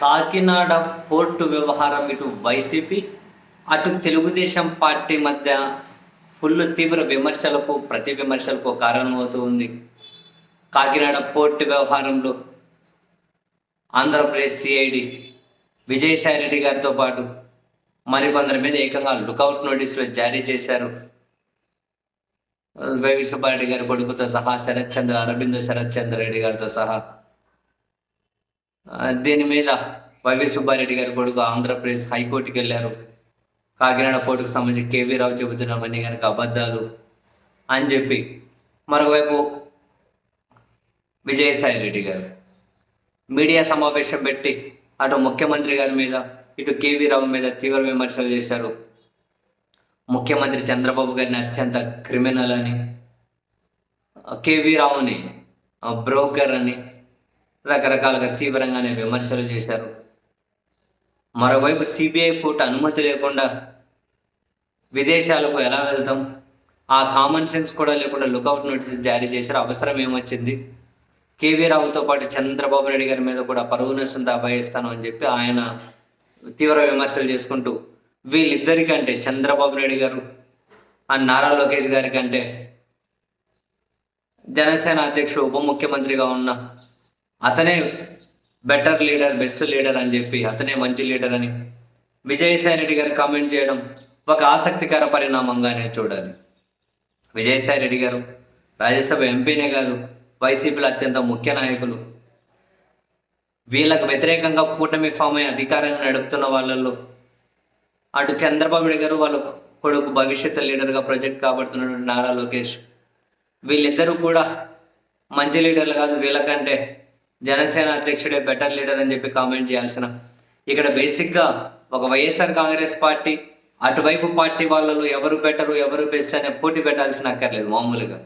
Kakinada port వ్యవహారం ఇటు YCP అటు తెలుగుదేశం పార్టీ మధ్య తీవ్ర విమర్శలకు ప్రతి విమర్శలకు కారణమవుతూ ఉంది. కాకినాడ పోర్టు వ్యవహారంలో ఆంధ్రప్రదేశ్ సిఐడి విజయసాయిరెడ్డి గారితో పాటు మరికొందరి మీద ఏకంగా లుకౌట్ నోటీసులు జారీ చేశారు. వైవి సుబ్బారెడ్డి గారి కొడుకుతో సహా అరవింద్ శరత్ చంద్ర రెడ్డి గారితో సహా దీని మీద వైవి సుబ్బారెడ్డి గారి కొడుకు ఆంధ్రప్రదేశ్ హైకోర్టుకి వెళ్ళారు. కాకినాడ పోర్టుకు సంబంధించి కేవీ రావు చెబుతున్నామని కనుక అబద్ధాలు అని చెప్పి మరోవైపు విజయసాయిరెడ్డి గారు మీడియా సమావేశం పెట్టి అటు ముఖ్యమంత్రి గారి మీద ఇటు కేవీ రావు మీద తీవ్ర విమర్శలు చేశారు. ముఖ్యమంత్రి చంద్రబాబు గారిని అత్యంత క్రిమినల్ అని, కేవీ రావుని బ్రోకర్ అని రకరకాలుగా తీవ్రంగానే విమర్శలు చేశారు. మరోవైపు సిబిఐ కోర్టు అనుమతి లేకుండా విదేశాలకు ఎలా వెళ్తాం, ఆ కామన్ సెన్స్ కూడా లేకుండా లుకౌట్ నోటీస్ జారీ చేశారు. అవసరం ఏమొచ్చింది, కేవీ రావుతో పాటు చంద్రబాబు నాయుడు గారి మీద కూడా పరువు నష్టం దాబాయిస్తాను అని చెప్పి ఆయన తీవ్ర విమర్శలు చేసుకుంటూ వీళ్ళిద్దరికంటే చంద్రబాబు నాయుడు గారు ఆ నారా లోకేష్ గారి కంటే జనసేన అధ్యక్షుడు ఉప ముఖ్యమంత్రిగా ఉన్న అతనే బెటర్ లీడర్, బెస్ట్ లీడర్ అని చెప్పి, అతనే మంచి లీడర్ అని విజయసాయి రెడ్డి గారు కామెంట్ చేయడం ఒక ఆసక్తికర పరిణామంగానే చూడాలి. విజయసాయి రెడ్డి గారు రాజ్యసభ ఎంపీనే కాదు, వైసీపీలో అత్యంత ముఖ్య నాయకులు. వీళ్ళకు వ్యతిరేకంగా కూటమి ఫామ్ అయి అధికారాన్ని నడుపుతున్న వాళ్ళల్లో అటు చంద్రబాబు నాయుడు గారు వాళ్ళ కొడుకు భవిష్యత్ లీడర్గా ప్రొజెక్ట్ కాబడుతున్నాడు నారా లోకేష్. వీళ్ళిద్దరూ కూడా మంచి లీడర్లు కాదు, వీళ్ళకంటే జనసేన అధ్యక్షుడే బెటర్ లీడర్ అని చెప్పి కామెంట్ చేయాల్సిన ఇక్కడ బేసిక్గా ఒక వైఎస్ఆర్ కాంగ్రెస్ పార్టీ అటువైపు పార్టీ వాళ్ళలో ఎవరు బెటరు ఎవరు బెస్ట్ అనే పోటీ పెట్టాల్సిన అక్కర్లేదు. మామూలుగా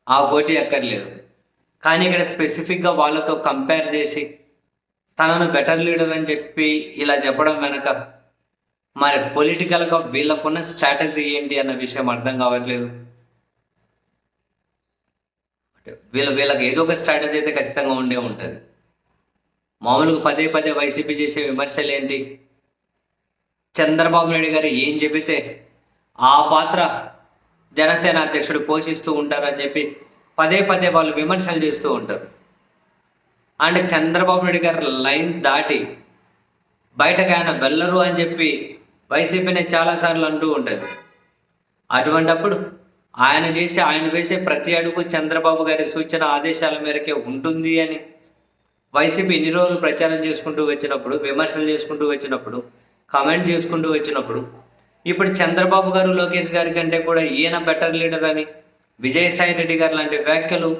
ఆ పోటీ అక్కర్లేదు. కానీ ఇక్కడ స్పెసిఫిక్గా వాళ్ళతో కంపేర్ చేసి తనను బెటర్ లీడర్ అని చెప్పి ఇలా చెప్పడం వెనక మరి పొలిటికల్గా వీళ్ళకున్న స్ట్రాటజీ ఏంటి అన్న విషయం అర్థం కావట్లేదు. వీళ్ళకి ఏదో ఒక స్ట్రాటజీ అయితే ఖచ్చితంగా ఉండే ఉంటుంది. మామూలుగా పదే పదే వైసీపీ చేసే విమర్శలు ఏంటి, చంద్రబాబు నాయుడు గారు ఏం చెబితే ఆ పాత్ర జనసేన అధ్యక్షుడు పోషిస్తూ ఉంటారని చెప్పి పదే పదే వాళ్ళు విమర్శలు చేస్తూ ఉంటారు. అంటే చంద్రబాబు నాయుడు గారు లైన్ దాటి బయటకు ఆయన వెళ్ళరు అని చెప్పి వైసీపీని చాలాసార్లు అంటూ ఉంటుంది. అటువంటప్పుడు ఆయన వేసే ప్రతి అడుగు చంద్రబాబు గారి సూచన ఆదేశాల మేరకే ఉంటుంది అని వైసీపీ ఇన్ని రోజులు ప్రచారం చేసుకుంటూ వచ్చినప్పుడు, విమర్శలు చేసుకుంటూ వచ్చినప్పుడు, కామెంట్ చేసుకుంటూ వచ్చినప్పుడు ఇప్పుడు చంద్రబాబు గారు లోకేష్ గారి కంటే కూడా ఈయన బెటర్ లీడర్ అని విజయసాయి రెడ్డి గారు లాంటి వ్యాఖ్యలు,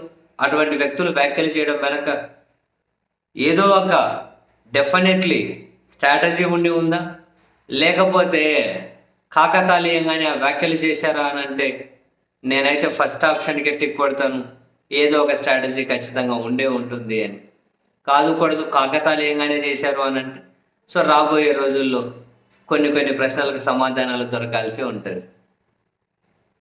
అటువంటి వ్యక్తులు వ్యాఖ్యలు చేయడం వెనక ఏదో ఒక డెఫినెట్లీ స్ట్రాటజీ ఉందా, లేకపోతే కాకతాళీయంగానే ఆ వ్యాఖ్యలు చేశారా అని అంటే నేనైతే ఫస్ట్ ఆప్షన్కి టిక్ కొడతాను. ఏదో ఒక స్ట్రాటజీ ఖచ్చితంగా ఉంటుంది అని. కాదు కాకతాళీయంగానే చేశారు అని అంటే సో రాబోయే రోజుల్లో కొన్ని ప్రశ్నలకు సమాధానాలు దొరకాల్సి ఉంటుంది.